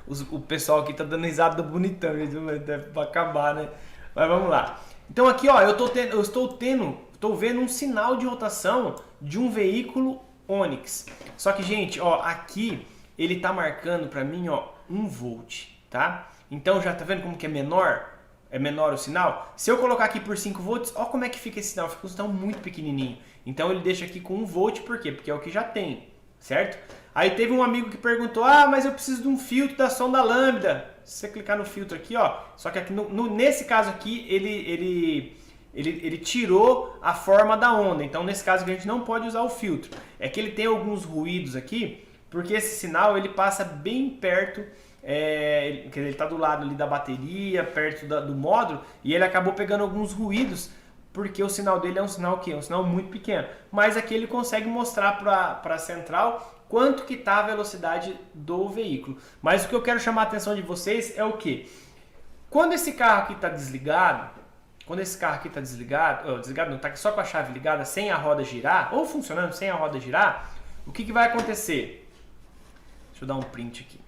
O pessoal aqui tá dando risada do bonitão, gente. Deve acabar, né? Mas vamos lá. Então aqui, ó, eu estou vendo um sinal de rotação de um veículo Onix. Só que, gente, ó, aqui ele tá marcando para mim, ó, 1 volt, tá? Então já tá vendo como que é menor? É menor o sinal? Se eu colocar aqui por 5 volts, ó como é que fica esse sinal. Fica um sinal muito pequenininho. Então ele deixa aqui com 1 volt, por quê? Porque é o que já tem, certo? Aí teve um amigo que perguntou, mas eu preciso de um filtro da sonda lambda. Se você clicar no filtro aqui, ó, só que aqui nesse caso aqui ele tirou a forma da onda. Então nesse caso a gente não pode usar o filtro. É que ele tem alguns ruídos aqui, porque esse sinal ele passa bem perto, ele está do lado ali da bateria, perto do módulo, e ele acabou pegando alguns ruídos, porque o sinal dele é um sinal que é um sinal muito pequeno. Mas aqui ele consegue mostrar para a central quanto que está a velocidade do veículo. Mas o que eu quero chamar a atenção de vocês é o que? Quando esse carro aqui está desligado, desligado não, está só com a chave ligada, sem a roda girar, ou funcionando sem a roda girar, o que vai acontecer? Deixa eu dar um print aqui.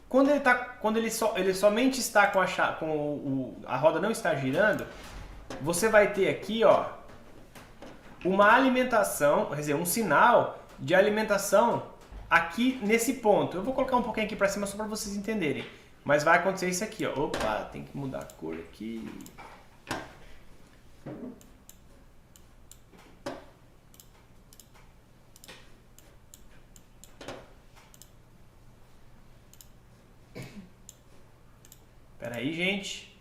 Quando ele somente está com a roda não está girando, você vai ter aqui, ó, uma alimentação, quer dizer, um sinal de alimentação aqui nesse ponto. Eu vou colocar um pouquinho aqui para cima só para vocês entenderem. Mas vai acontecer isso aqui, ó. Opa, tem que mudar a cor aqui. Aí, gente.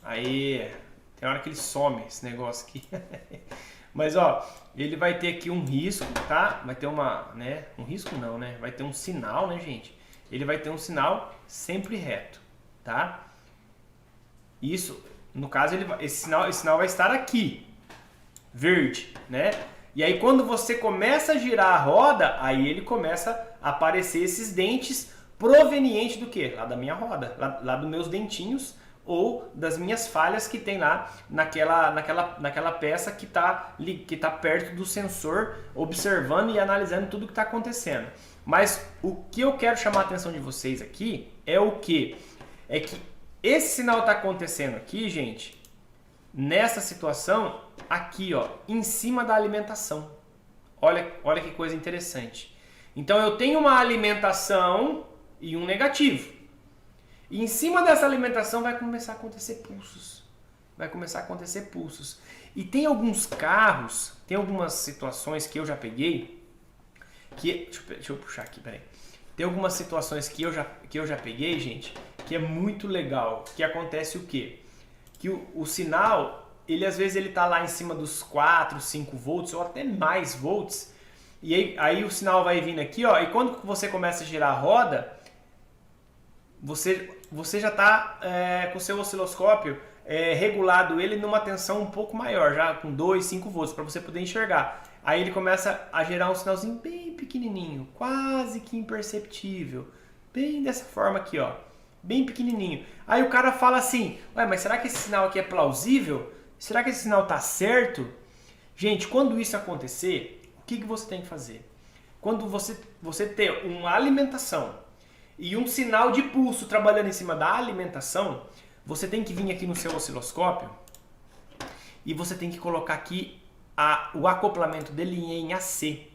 Aí. Tem hora que ele some esse negócio aqui. Mas, ó, ele vai ter aqui um risco, tá? Vai ter uma, né? Um risco não, né? Vai ter um sinal, né, gente? Ele vai ter um sinal sempre reto, tá? Isso, no caso, esse sinal vai estar aqui, verde, né? E aí, quando você começa a girar a roda, aí ele começa a aparecer esses dentes provenientes do quê? Lá da minha roda, lá dos meus dentinhos, ou das minhas falhas que tem lá naquela peça que tá perto do sensor, observando e analisando tudo que está acontecendo. Mas o que eu quero chamar a atenção de vocês aqui é o quê? É que esse sinal está acontecendo aqui, gente, nessa situação aqui, ó, em cima da alimentação. Olha que coisa interessante. Então eu tenho uma alimentação e um negativo. E em cima dessa alimentação vai começar a acontecer pulsos. Vai começar a acontecer pulsos. E tem alguns carros, tem algumas situações que eu já peguei, que... Deixa eu puxar aqui, peraí. Tem algumas situações que eu já peguei, gente, que é muito legal. Que acontece o quê? Que o sinal, ele às vezes ele tá lá em cima dos 4, 5 volts ou até mais volts. E aí o sinal vai vindo aqui, ó. E quando você começa a girar a roda, você já está com o seu osciloscópio regulado ele numa tensão um pouco maior, já com 2, 5 volts, para você poder enxergar. Aí ele começa a gerar um sinalzinho bem pequenininho, quase que imperceptível, bem dessa forma aqui, ó, bem pequenininho. Aí o cara fala assim, ué, mas será que esse sinal aqui é plausível? Será que esse sinal está certo? Gente, quando isso acontecer, o que você tem que fazer? Quando você ter uma alimentação e um sinal de pulso trabalhando em cima da alimentação, você tem que vir aqui no seu osciloscópio e você tem que colocar aqui o acoplamento dele em AC.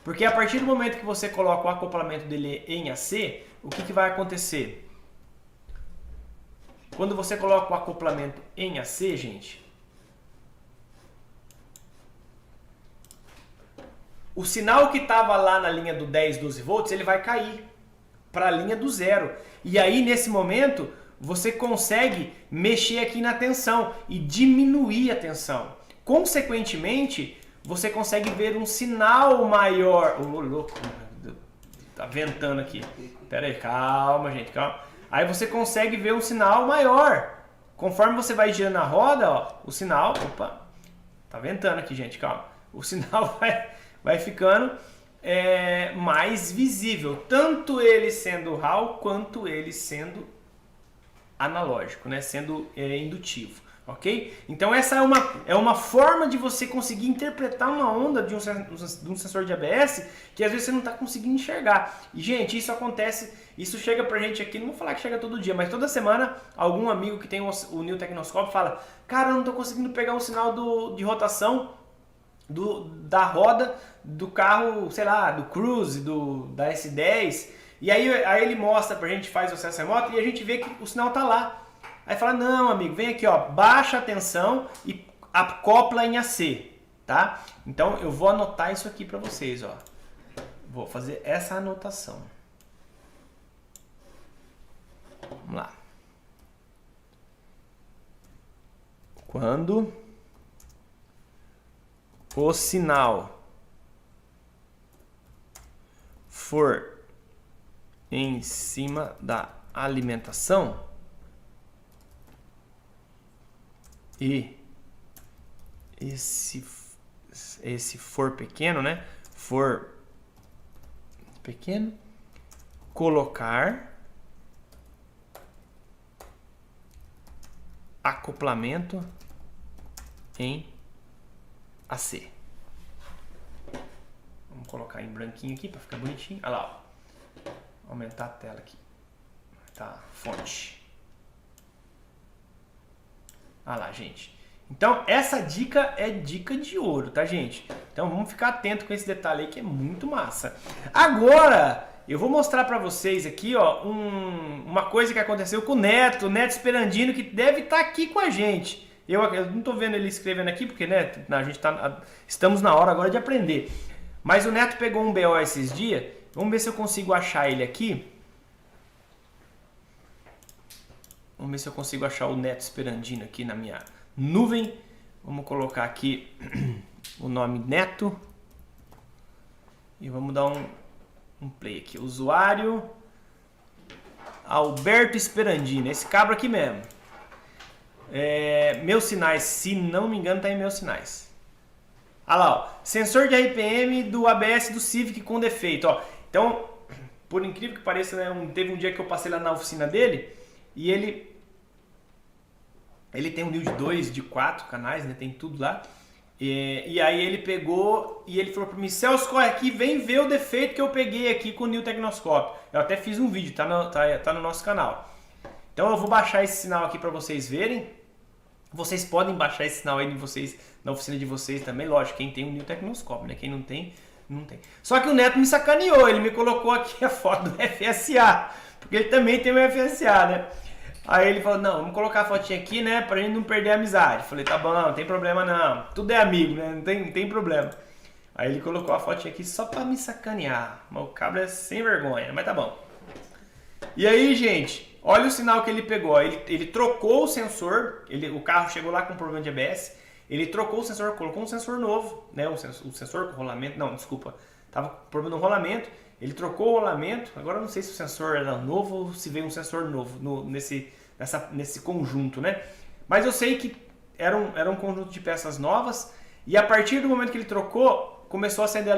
Porque a partir do momento que você coloca o acoplamento dele em AC, o que vai acontecer? Quando você coloca o acoplamento em AC, gente, o sinal que estava lá na linha do 10, 12 volts, ele vai cair para a linha do zero. E aí, nesse momento, você consegue mexer aqui na tensão e diminuir a tensão. Consequentemente, você consegue ver um sinal maior. Ô, louco, tá ventando aqui. Pera aí, calma, gente, calma. Aí você consegue ver um sinal maior. Conforme você vai girando a roda, ó, o sinal... Opa, tá ventando aqui, gente, calma. O sinal vai ficando... mais visível, tanto ele sendo RAW quanto ele sendo analógico, né? Sendo indutivo, ok? Então essa é uma forma de você conseguir interpretar uma onda de um sensor de ABS que às vezes você não está conseguindo enxergar. E gente, isso acontece, isso chega pra gente aqui, não vou falar que chega todo dia, mas toda semana algum amigo que tem o New Technoscope fala, cara, eu não estou conseguindo pegar um sinal de rotação da roda do carro, sei lá, do Cruze, da S10, e aí ele mostra pra gente, faz o acesso remoto e a gente vê que o sinal tá lá. Aí fala, não amigo, vem aqui, ó, baixa a tensão e acopla em AC, tá? Então eu vou anotar isso aqui pra vocês, ó. Vou fazer essa anotação. Vamos lá. Quando o sinal for em cima da alimentação e esse for pequeno, né? For pequeno, colocar acoplamento em AC. Vamos colocar em branquinho aqui para ficar bonitinho. Olha lá, ó. Aumentar a tela aqui. Tá, fonte. Olha lá, gente. Então, essa dica é dica de ouro, tá, gente? Então, vamos ficar atento com esse detalhe aí que é muito massa. Agora, eu vou mostrar para vocês aqui, ó, uma coisa que aconteceu com o Neto Esperandino, que deve estar aqui com a gente. Eu não estou vendo ele escrevendo aqui, porque, né, estamos na hora agora de aprender. Mas o Neto pegou um BO esses dias. Vamos ver se eu consigo achar ele aqui. Vamos ver se eu consigo achar o Neto Esperandino aqui na minha nuvem. Vamos colocar aqui o nome Neto. E vamos dar um play aqui. Usuário Alberto Esperandino. Esse cabra aqui mesmo. Meus sinais, se não me engano, tá em meus sinais. Olha lá, ó. Sensor de RPM do ABS do Civic com defeito. Ó. Então, por incrível que pareça, né, teve um dia que eu passei lá na oficina dele e ele tem um NIL de 2, de 4 canais, né, tem tudo lá. E aí ele pegou e ele falou para mim: Celso, corre aqui, vem ver o defeito que eu peguei aqui com o NIL Tecnoscope. Eu até fiz um vídeo, tá no nosso canal. Então eu vou baixar esse sinal aqui para vocês verem. Vocês podem baixar esse sinal aí de vocês, na oficina de vocês também, lógico, quem tem um NIL Tecnoscope, né? Quem não tem, não tem. Só que o Neto me sacaneou, ele me colocou aqui a foto do FSA, porque ele também tem um FSA, né? Aí ele falou: não, vamos colocar a fotinha aqui, né, pra gente não perder a amizade. Falei: tá bom, não tem problema não, tudo é amigo, né, não tem problema. Aí ele colocou a fotinha aqui só pra me sacanear, mas o cabra é sem vergonha, mas tá bom. E aí, gente, olha o sinal que ele pegou. Ele trocou o sensor, o carro chegou lá com problema de ABS, ele trocou o sensor, colocou um sensor novo, né? O sensor com rolamento, não, desculpa, tava com problema no rolamento, ele trocou o rolamento. Agora eu não sei se o sensor era novo ou se veio um sensor novo nesse conjunto, né? Mas eu sei que era um conjunto de peças novas e a partir do momento que ele trocou, começou a acender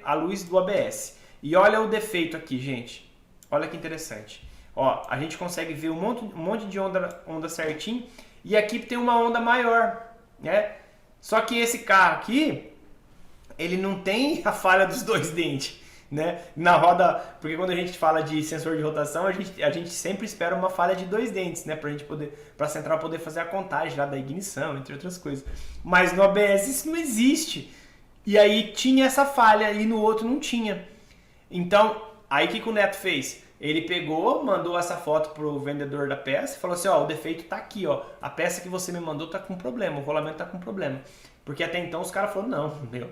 a luz do ABS. E olha o defeito aqui, gente. Olha que interessante. Ó, a gente consegue ver um monte de onda certinho. E aqui tem uma onda maior, né? Só que esse carro aqui, ele não tem a falha dos dois dentes, né? Na roda, porque quando a gente fala de sensor de rotação, a gente sempre espera uma falha de dois dentes, né? Pra central poder fazer a contagem lá da ignição, entre outras coisas. Mas no ABS isso não existe. E aí tinha essa falha e no outro não tinha. Então, aí o que o Neto fez? Ele pegou, mandou essa foto pro vendedor da peça e falou assim: ó, o defeito tá aqui, ó. A peça que você me mandou tá com problema, o rolamento tá com problema. Porque até então os caras falaram: não, meu,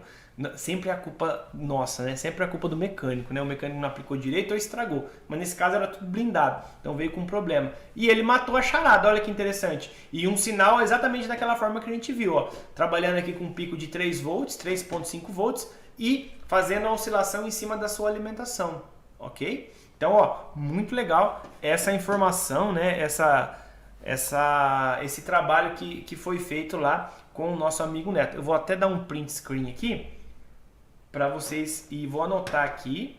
sempre é a culpa nossa, né? Sempre é a culpa do mecânico, né? O mecânico não aplicou direito ou estragou. Mas nesse caso era tudo blindado, então veio com um problema. E ele matou a charada, olha que interessante. E um sinal exatamente daquela forma que a gente viu, ó. Trabalhando aqui com um pico de 3 volts, 3.5 volts e fazendo a oscilação em cima da sua alimentação, ok? Então, ó, muito legal essa informação, né? Esse trabalho que foi feito lá com o nosso amigo Neto. Eu vou até dar um print screen aqui para vocês e vou anotar aqui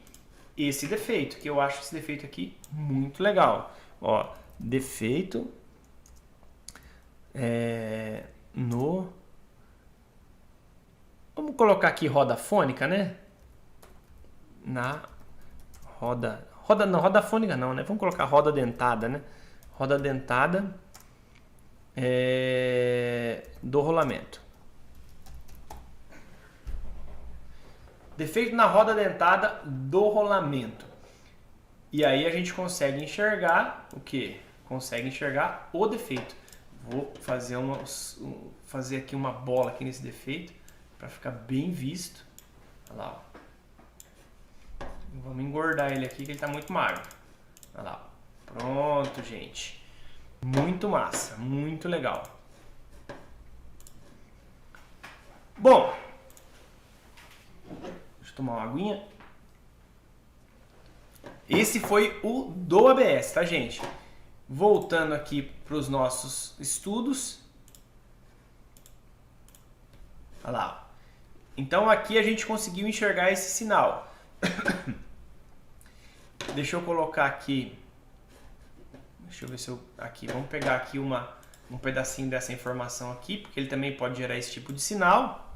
esse defeito, que eu acho esse defeito aqui muito legal. Ó, defeito vamos colocar aqui roda fônica, né? Na roda fônica não, né? Vamos colocar roda dentada, né? Roda dentada do rolamento. Defeito na roda dentada do rolamento. E aí a gente consegue enxergar o que? Consegue enxergar o defeito. Vou fazer aqui uma bola aqui nesse defeito para ficar bem visto. Olha lá, ó. Vamos engordar ele aqui que ele está muito magro. Olha lá. Pronto, gente. Muito massa, muito legal. Bom, deixa eu tomar uma aguinha. Esse foi o do ABS, tá, gente? Voltando aqui para os nossos estudos. Olha lá. Então aqui a gente conseguiu enxergar esse sinal. Deixa eu colocar aqui. Deixa eu ver se eu... Aqui, vamos pegar aqui um pedacinho dessa informação aqui, porque ele também pode gerar esse tipo de sinal.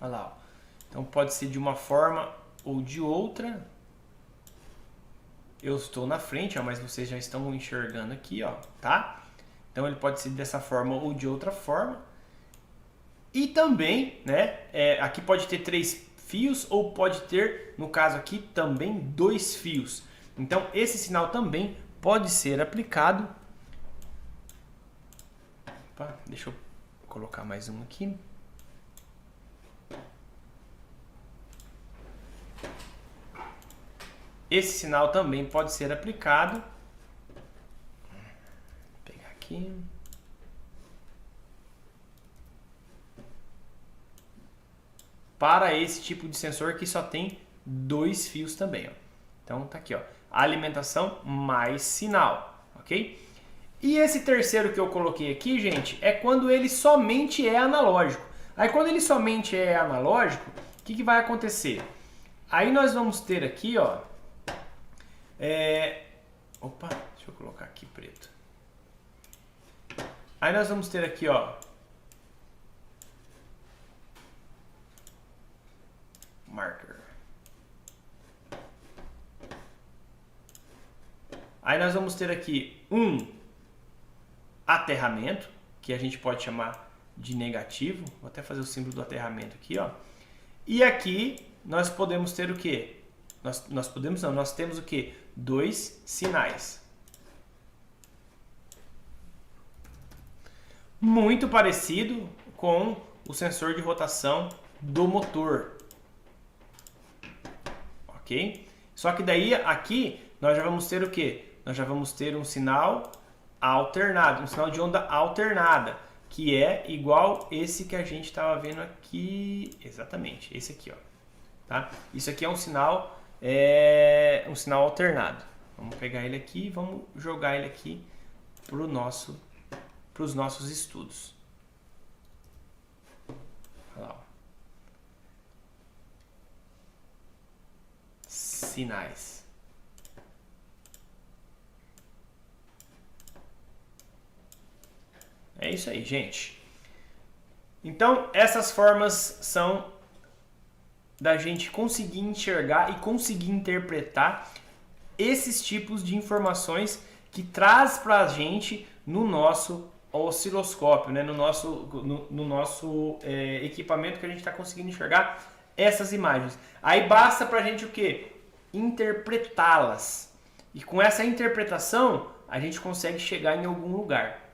Olha lá, ó. Então pode ser de uma forma ou de outra. Eu estou na frente, ó, mas vocês já estão enxergando aqui, ó, tá? Então ele pode ser dessa forma ou de outra forma. E também, né, aqui pode ter 3 fios ou pode ter, no caso aqui, também 2 fios. Então esse sinal também pode ser aplicado. Opa, deixa eu colocar mais um aqui. esse sinal também pode ser aplicado. Vou pegar aqui. Para esse tipo de sensor que só tem 2 fios também, ó. Então tá aqui, ó, alimentação mais sinal, ok? E esse terceiro que eu coloquei aqui, gente, é quando ele somente é analógico. Aí quando ele somente é analógico, o que vai acontecer? Aí nós vamos ter aqui, ó, opa, deixa eu colocar aqui preto. Aí nós vamos ter aqui, ó, marker. Aí nós vamos ter aqui um aterramento, que a gente pode chamar de negativo. Vou até fazer o símbolo do aterramento aqui, ó. E aqui nós podemos ter o quê? Nós temos o quê? 2 sinais. Muito parecido com o sensor de rotação do motor. Ok? Só que daí aqui nós já vamos ter o quê? Nós já vamos ter um sinal alternado, um sinal de onda alternada, que é igual esse que a gente estava vendo aqui, exatamente, esse aqui, ó, tá? Isso aqui é um sinal alternado. Vamos pegar ele aqui e vamos jogar ele aqui para os nossos estudos. Olha lá, ó. Sinais. É isso aí, gente. Então, essas formas são da gente conseguir enxergar e conseguir interpretar esses tipos de informações que traz para a gente no nosso osciloscópio, né? no nosso equipamento que a gente está conseguindo enxergar essas imagens. Aí basta para a gente o quê? Interpretá-las. E com essa interpretação, a gente consegue chegar em algum lugar.